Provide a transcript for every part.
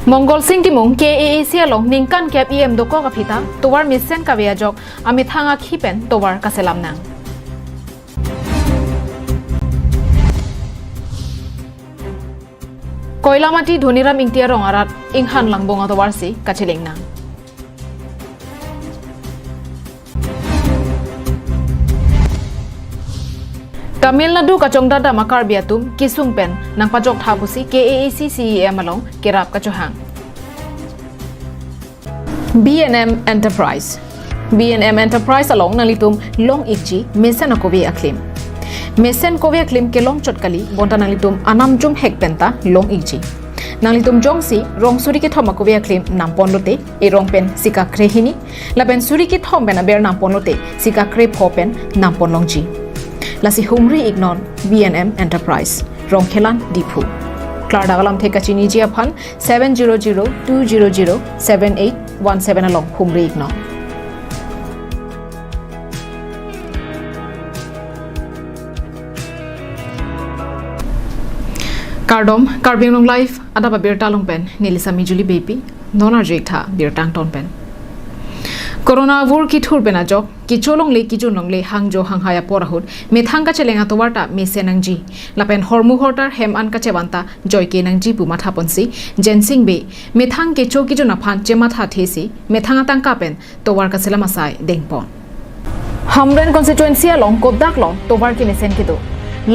Mongol sing timung KAC along ningkan kep EM doko kapita towar misen kabia jok amit hanga khipen towar kaselam nang. Koilamati dhoniram ingtia rongarat inghan langbong towar si kachiling nang. Tamil Nadu kachongdada Karbi atum kisung pen nang pajok thapusi KAC CEM along kirap kachohang. BNM Enterprise along nalitum long ikji mesen akobi aklim. Mesen kobi aklim ke long chotkali bonta nalitum anam jum hek penta long ikji. Nalitum jongsi rong suri ke thoma kobi aklim nampon lote e rong pen sika krehini lapen suri ke thom pen aber nampon lote sika kre phopen nampon longji. Lasi humri ignon BNM Enterprise rong khelan dipu klar dagalam theka chini jia phan 7002007817 along humri ignon Karbi long life Adap Abirta long pen nilisa mijuli baby nonar jekha birtang ton pen Corona vur ki thur bena jok ki cholong le ki junong le hangjo hanghaya porahut methang ka chelenga towarta mesenangji lapen hormu hortar hem an ka chebanta joyke nangji pu matha ponsi jensing be methang ke choki jona phan che matha thesi methanga tangka pen towar ka selama sai dengpon Hamren constituency along kodak long towar ki mesen ki do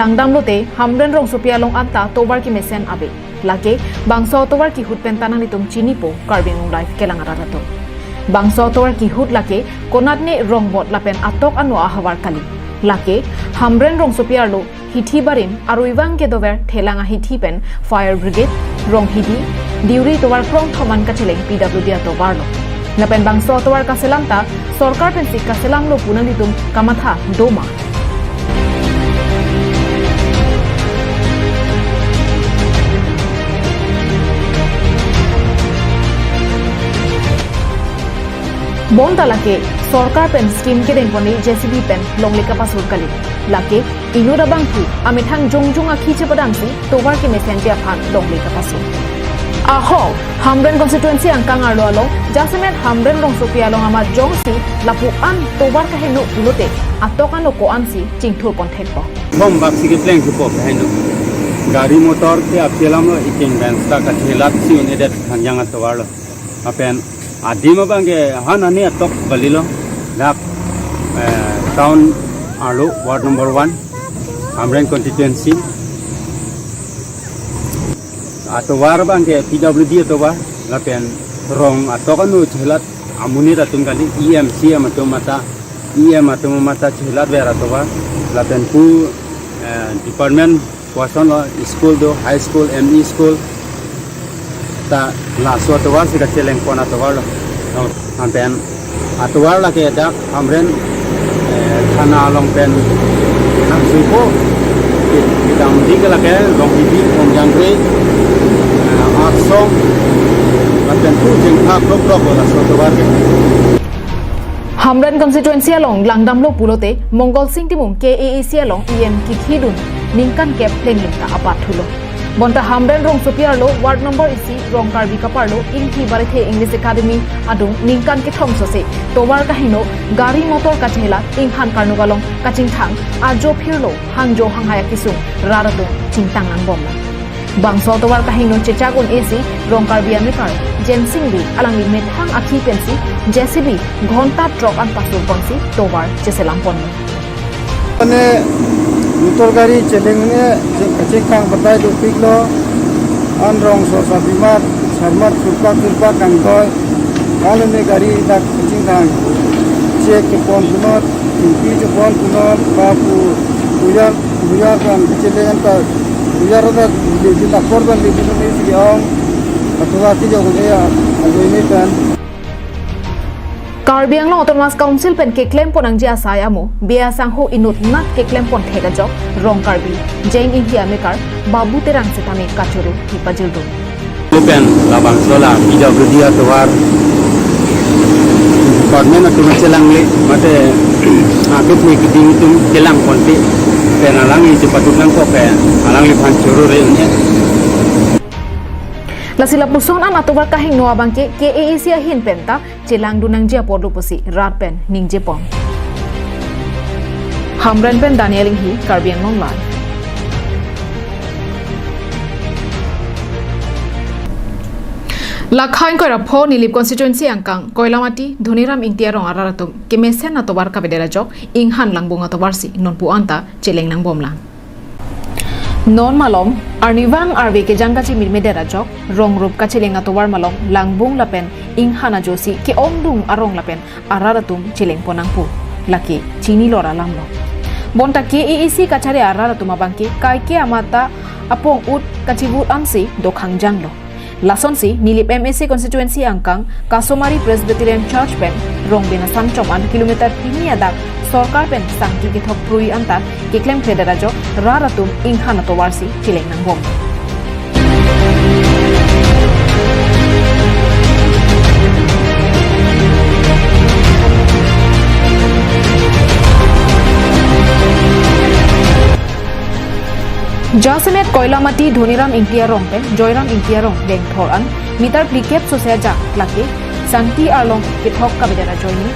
langdam lote Hamren rong sopia long anta towar ki mesen abe lake bangso towar ki hut pen tanang litum chini po Karbi life kelanga ratato Bangso towar ki hut lake konatne rong bot lapen atok anu ahawar kali lake Hamren rong sopiar lo hithi barin aru iwang ke dover thelanga hithi pen fire brigade rong hidi diuri towar krong thoman ka cheleng PWD towar lo lapen bangso towar ka selam ta sarkar pen sik ka selam lo punalitum kamatha doma Bonta lake sarkar pen scheme ke dengponi JCB pen longlika pasur kali lake inura bangku amithang jongjunga khiche padansi towar ke messentia phan longlika pasur aho Hamren constituency angkang arlo alo jasemet Hamren rong sopia long ama jongsi lapu an towar ka henu pulote atokan ko ansi chingthur pon thekpo bom baksi ke pleng ko henu gari motor ke apelam lo iking ban sta ka thelat si unedet hanjang towar lo apen Adima bangke hanani atok balilo dak town Arlo ward number 1 Hamren constituency atowar bangke PWD atowar lapen rong atokanu chelat amuni ratun kali EMC amatomata chelat ber atowar lapen ku department wason school do high school ME school ta la so atowar sika cheleng pon atowar lo ampen atowar la ke dak Hamren thana long pen nang supo kitang digala ke long bibiong jangre aksong ampen tu jeng tha krop la so atowar ke Hamren constituency along langdam lo pulote Mongol sing timung KAC along EM ki khidun ningkan kep plengin ta apat thulo Bonta Hamren rong sopiar lo ward number isi rong Karbi kapar lo ingki barithe English Academy adung ningkan ke thong sose towar kahino gari motor ka chela inghan karnugalong kaching thang ajo phirlo hangjo hanghaya kisung rarato chingtang ang bomla bangso towar kahino chechagon isi rong Karbi amikar jensing bi alangi methang akhi pensi JCB ghonta truck an pasur ponsi towar cheselam pon ane motor gari chelengnya cekang bertai do piklo anrong so sabimat sarmat surpa kangkoi kalau ne gari dak cingkang cek ke pon punot impi ke pon punot bapu buyar kan celengan ta buyar da di lapor dan di sini siang atau hati jauh ya agak ini kan Karbi Anglong Autonomous Council pen ke claim pon angji asai amo bia sangho inut nat ke claim pon thega jok rong Karbi jeng india mekar babu terang setame kachuru hipajildo pen labang sola PWD atowar department atau celang le mate aku pun kiting tum celang ponti pen alang i sepatutang ko pen alang li phan churu re Lasila puson an atobar kahing noa bangke KAC hin penta celang dunang jia podo posi rat pen ning jepon. Hamren pen Daniel hi Karbi Anglong Live. Lakhain ko rapho nilip constituency angkang Koilamati Dhoniram Ingtia rong araratum kemesen atobar kabedera jok inghan langbung atobar si non pu anta celeng nang bomlang. Non malom arnivang arve ke jangka ci medera jok rong rup ka celeng atobar malom langbung lapen inghana josi ke ongdung arong lapen araratum celeng ponang pu laki chini lora lamlo. Bonta KAC kacare araratum abangke kai ke amata apong ut kacibut ansi dokhang janglo. Lason si nilip MSC constituency angkang Kasomari Presbyterian Church pen rong bina samchom an kilometer ini adak sorkar pen sangki ke thok prui antar ke klem federa jo raratum inghan to warsi chileng nang bom. Jasemet Koilamati Dhoniram Ingtia rong pen Joyram Ingtia rong deng thoran mitar plikep soseja laki santi arlong kithok kabedera joini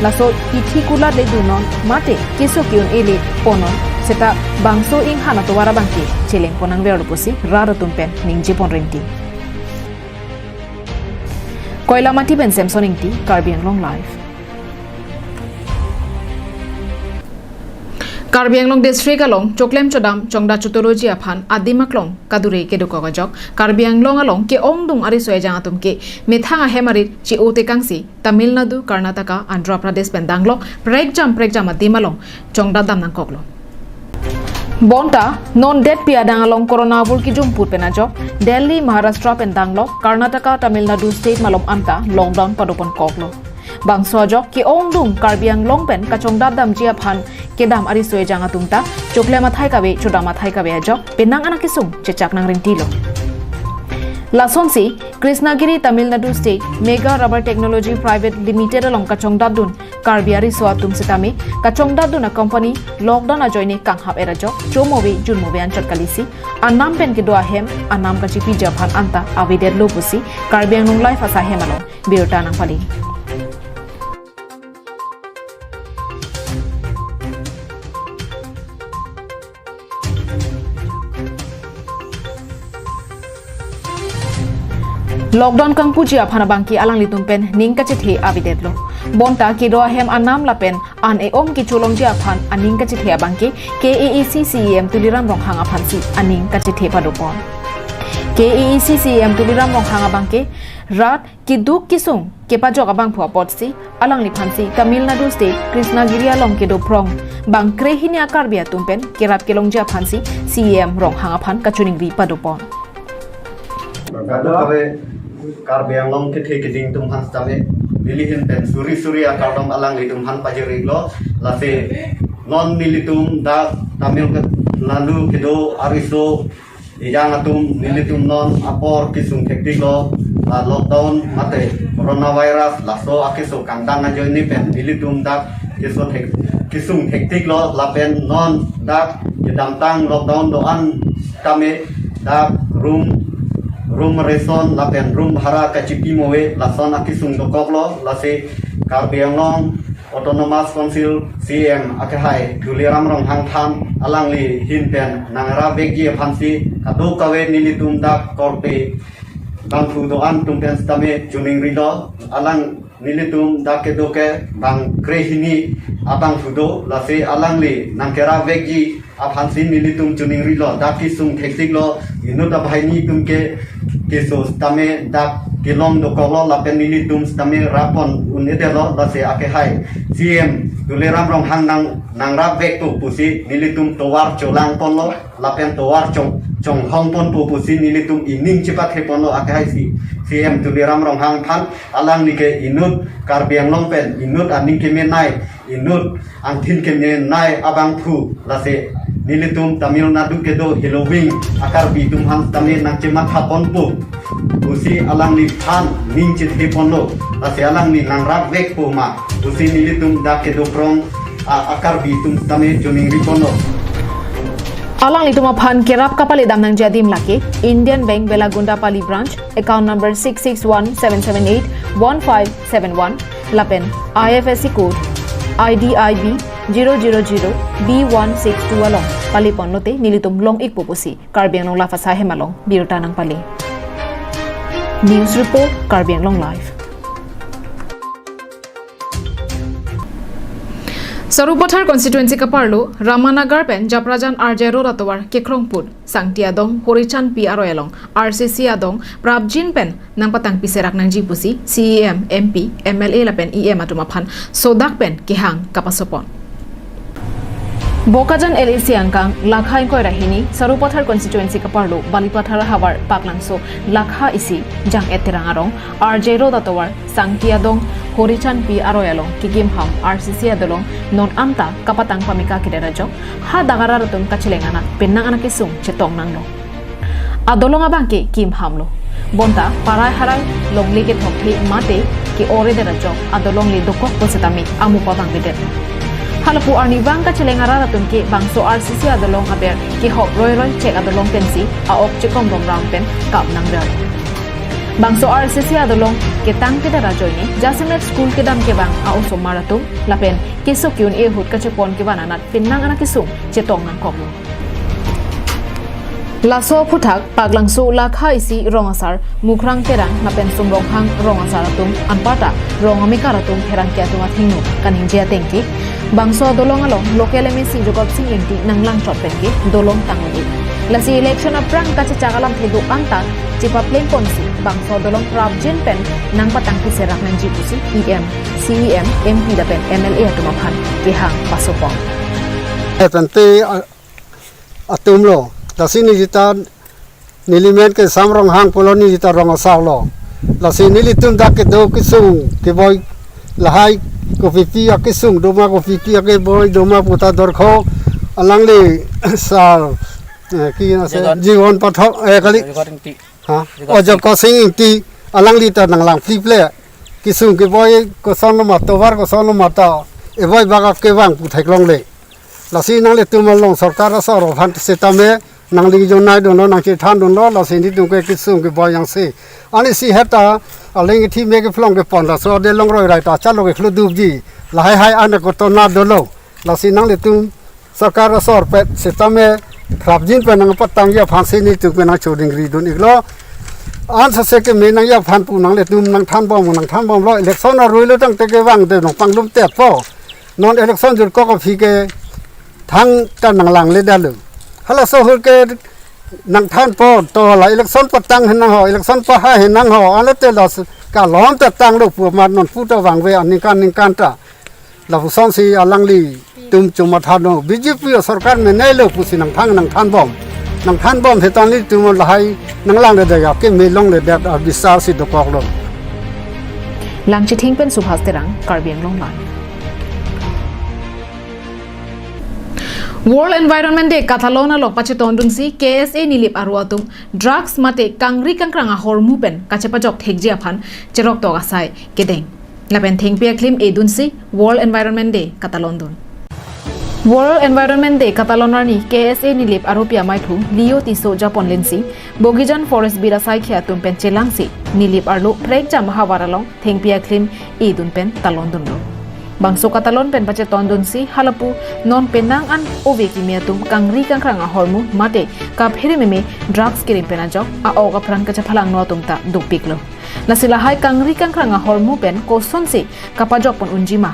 laso ithi kula de dunon mate keso kiun ele ponon seta bangso ing hana to wara bangki cheleng ponang veroposi raratum pen ningje pon renti Koilamati ben Samson ingti Karbi Anglong Live. Karbi Anglong district along Choklem Chodam Chongda Chutology aphan Adimaklong Kadure Kedukogajok Karbi Anglong along ke ongdung ari soya atum ke methanga hemarit chi ote kangsi Tamil Nadu Karnataka Andhra Pradesh pendanglo pregjam Adimalong Chongda dam nang koklo Bonta non det piadang along corona vul ki jumput penajok Delhi Maharashtra pendanglo Karnataka Tamil Nadu state malom anta lockdown padopon koklo Bangso jok ki ongdung Karbi Anglong pen kachongda dam jia phan kedam ari soe janga tumta chokle mathai kabe choda mathai kabe jok penang anak kisung chechak nang rentilo Lasonsi Krishnagiri Tamil Nadu State Mega Rubber Technology Private Limited along kachongda dun Karbi ari soa tum setame kachongda dun a company lockdown a joine kanghap era jok chomobe junmobe an chatkalisi anam pen ke doa hem anam ka chipi japhan anta avided lopusi Karbi Anglong Live asa hemalo Abirta nang pali Lockdown kang puji aphana bangki alang litum pen ning ka chithe avidedlo bonta ki do hem anam la pen an e om ki cholong ji aphan aning ka chithe bangki KAC CEM tuliram rong hanga phansi aning ka chithe padopon KAC CEM tuliram rong hanga bangke rat ki duk kisung ke pajok abang phua potsi alang li phansi Tamil Nadu State Krishnagiri along ke do prong bang krehini akar bia tumpen kerap kelong ji phansi CEM rong hanga phan ka chuning ri padopon Karbi Anglong ke the keding tum han stame milihin pen suri akardom alang litum han pajerig lo lase non militum da tamil ke lalu kedo ariso ijang atum militum non apor kisung tektik lo la lockdown mate coronavirus laso akiso kandang ajo ini pen militum da kisung tektik lo la pen non da jedam tang lockdown doan kami da room reson lapen room hara kacipi mowe lason akisung dokoklo lase Karbi Anglong Autonomous Council CM akehai duliram rong hang tham alang li hinpen nangara begi phansi kadu kawe nilitum dak korpe bang fudoan tumpen stame juning rido alang nilitum dak kedoke bang krehini abang fudo lase alang li nangkera begi aphansi nilitum juning rido dak kisung teksik lo inuta bhaini tumke keso stame dak kilong dokolo lapen nilitum stame rapon unedelo lase akehai CM duleram rong hang nang rap vek tu pusi nilitum towar cholang ponlo lapen towar chong hong pon pusi nilitum ining cepat heponlo akehai si CM duleram rong hang phan alang nike inut Karbi Anglong pen inut aning kemenai inut angthin kemenai abang phu lase nilitum Tamil Nadu kedo Halloween akar bitum han tame nang cemat hapon pu usi alang ni phan ning chit heponlo lase alang ni nang rap vek pu ma usi nilitum da kedo prong akar bitum tame joning ripono Alang itu mapan kirap kapal idam nang jadim laki Indian Bank Belagunda Pali branch account number 6617781571 lapen IFSC code IDIB 000B162 along Pali ponlote nilitum long ikpupusi Karbi Anglong lafasa hemalong Abirta nang Pali. News report Karbi Anglong live. Sarupothar constituency kaparlo Ramanagar pen Japrajan Arjero Ratowar Kekrongput Sangtia dong Horichan Pi Aroyalong RCC adong Prabjin pen nang patang piserak nang jipusi CEM MP MLA la pen EM atumaphan Sodak pen kihang kapasopon Bokajan LAC angkang lakha ingkoy rahini Sarupothar constituency kaparlo Balipathar hawar paklangso lakha isi jang etirang arong Arjero Ratowar Sangtia dong Horichan Pi Aroyalong Kigim Ham RCC adolong non amta kapatang pamika kiderajok ha dagararatun kachilengana penang anak isung cetong nanglo adolong abangke Kim Hamlo bonta parai harai longli ke thokthi mate ki ore derajok adolong li dokok posetami amu pabang bidet halapu arni bang kachilengara ratun ke bangso RCC adolong aber ki hok roy check adolong pensi a ok chekom rom ram pen kap nangrar Bangso RCC adolong ketang kita rajoini Jasimet school kedam ke bang au somaratum lapen kesokyun e hut kachepon ke bananat pinnang anak kisung cetong nang koklo Laso puthak paglangso lakha isi rongasar mukrang terang lapen sumrong hang rongasaratum anpata rongamikaratum herang kiatung athingu kaning jia tengki Bangso adolong along local MSC jokop sing inti nanglang chotpenki dolong tangi Lasi election aprang kachachagalam thedu anta Cipa plain ponsi bangso dolong Prabjin pen nang patang piserak nang jipusi EM CEM MP dapen MLA atumaphan kihang pasopong Tante atum lo lasi ni jita nilimen ke samrong hang poloni jita rong asal lo lasi nilitum dak ke do kisung ke boy lahai ko pipi akisung doma ko pipi ke boy doma puta dorkho alang le sal ki na se jiwon pathok kali ha ojo ko sing ti alang li ta nang lang flip le kisung ke boy ko son ma to war ko son ma ta e boy baga ke wang pu thek long le la si nang le tu ma long sarkar sa ro phan se ta me nang li jo nai do no nang ke than do no la si ni tu ke kisung ke boy yang se ani si heta aling thi me ke flong ke pon la so de long roi rai ta cha lo ke khlu du ji la hai hai an ko to na do lo la si nang le tu sarkar sa ro pe se ta me Prabjin pen nang patang ya phansi ni tu pen na choding ri dun iglo an sa se ke me nang ya phan pu nang le tum nang than bom lo election na roi lo tang te ke wang de nong panglum te po non election jur ko phi ke thang ta nang lang le da lu hala so hol ke nang than po to la election patang hen nang ho election pa ha hen nang ho an te la ka lom ta tang lo pu ma non pu ta wang we an ning kan ta la fu son si alang li tum chuma thano BJP sarkar me nei lo pusi nang than bom he tan li tum la hai nang lang de ya ke me long le da bisar si do kok lo lang chi thing pen subhas terang Karbi Anglong lai World Environment Day Catalonia lok pacheton dunsi KSA nilip arwatum drugs mate kangri kankranga hormu pen kachepajok thekjia phan cherok to asai kedeng lapen thengpia klim edunsi World Environment Day Catalondon World Environment Day Catalonia ni KSA nilip aropia maithum Leo tiso Japan lensi Bogijan Forest birasai khia tumpen chelangsi nilip arlo prek jam hawaralong thengpia klim edun pen talondon lo Bangso Catalon pen pache tondon si halapu non penang an ove kimiatum kangri kankranga hormu mate ka phire meme drugs kirim pena jok a oga pran ka chaphalang no tumta dupiklo lasila hai kangri kankranga hormu pen koson si kapajok pon unjima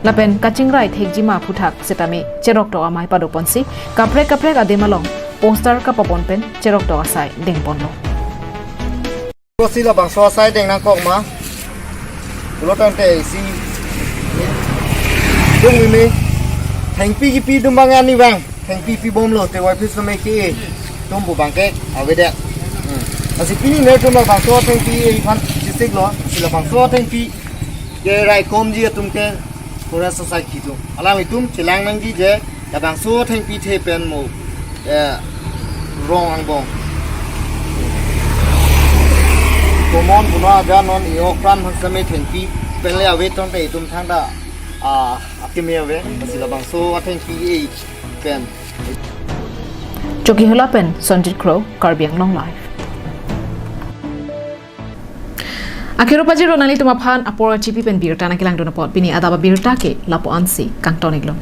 lapen kachingrai thekjima phuthak setame cherok to amai padopon si kapre ademalong poster ka papon pen cherok to asai dengpon lo ko sila bangso sai deng nang kok ma lo tan te si dung mi thành pi dum bang ani bang thành pi bom lo te wai pis me ki dum bu bang ke ave de asi pi ne tum bang so thành pi phan disik lo sila bang so thành pi ke rai kom ji tum ke pura society tu ala mi tum chilang nang ji je da bang so thành pi the pen mo rong ang bong komon puna ga non io kran han same thành pi pen le ave ton te tum thang da akimia ve sila bang so athen pi pen Joki hula pen Sonjit Crow Karbi Anglong live. Akhiro pajiro nali tuma phan apora chipi pen Abirta na kilang donapot bini Adap Abirta ke lapo ansi kang tonig long.